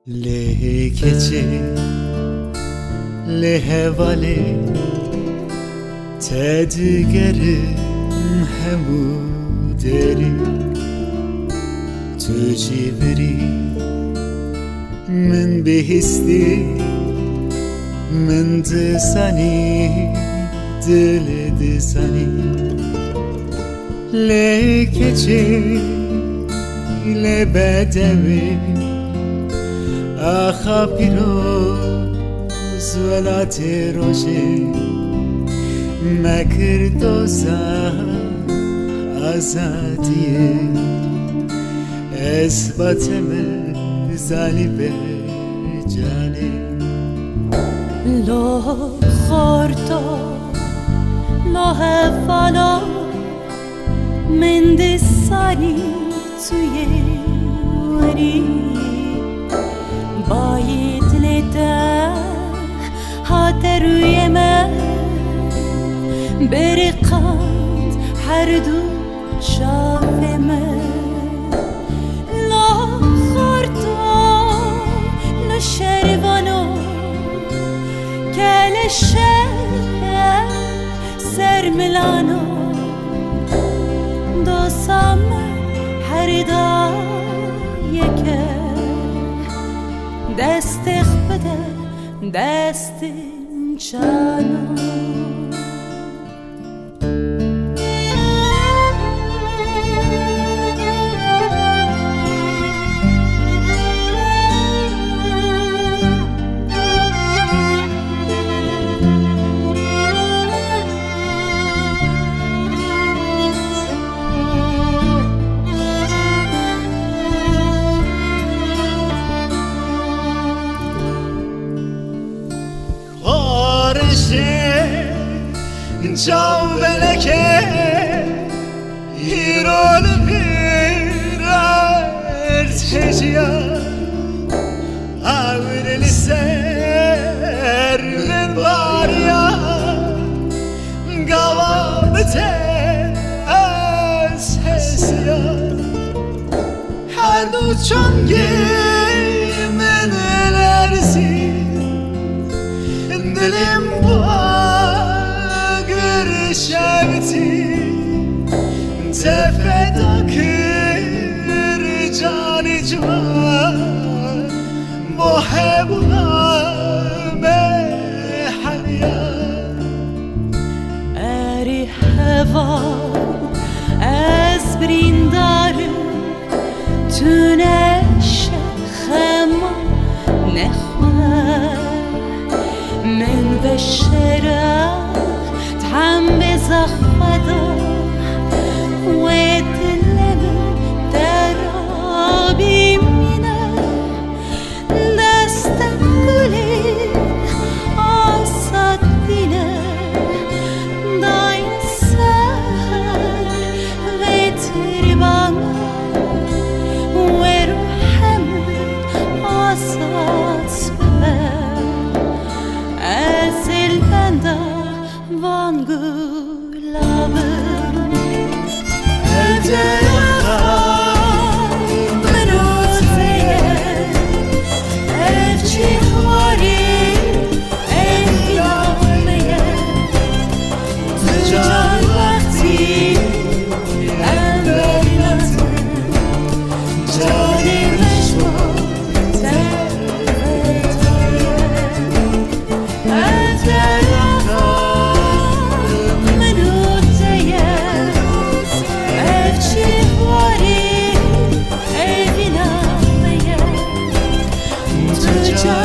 Le keçi le hevale tedgerim hemu deri tu cibri من بهستی من دسانی دل دسانی لکچی لبدوی آخا پیروز ولات روشی مکر دوزا آزادیه اثباتمه زالی به جانی لو خورتو لو هفالا من دسانی توی وری باید لده هات روی من برقند هر دو شاف من شروانو کل شهر سر ملانو دو سام هر دا یکه دست خبده دست چانو جاو بلکه هیرول bir ارتجیا avril ser ben var ya gavabte ses ya her uçan gemelersin dilim bu şevti tefedakir cani cman muhebuna mehaniya eri heva ez brindarım tüneş khema nehwa men beşera هم بزا خدا و دلم در آبی مینه دست گلی آساد دینه داین سهر و تربانه و روحم آساد سبر از البنده Van gülabım Evde yakar Menoteye Evçi hvari Ev ilameye Tüccar vakti Envelatı Cani meşmur Tevvetiye Evde just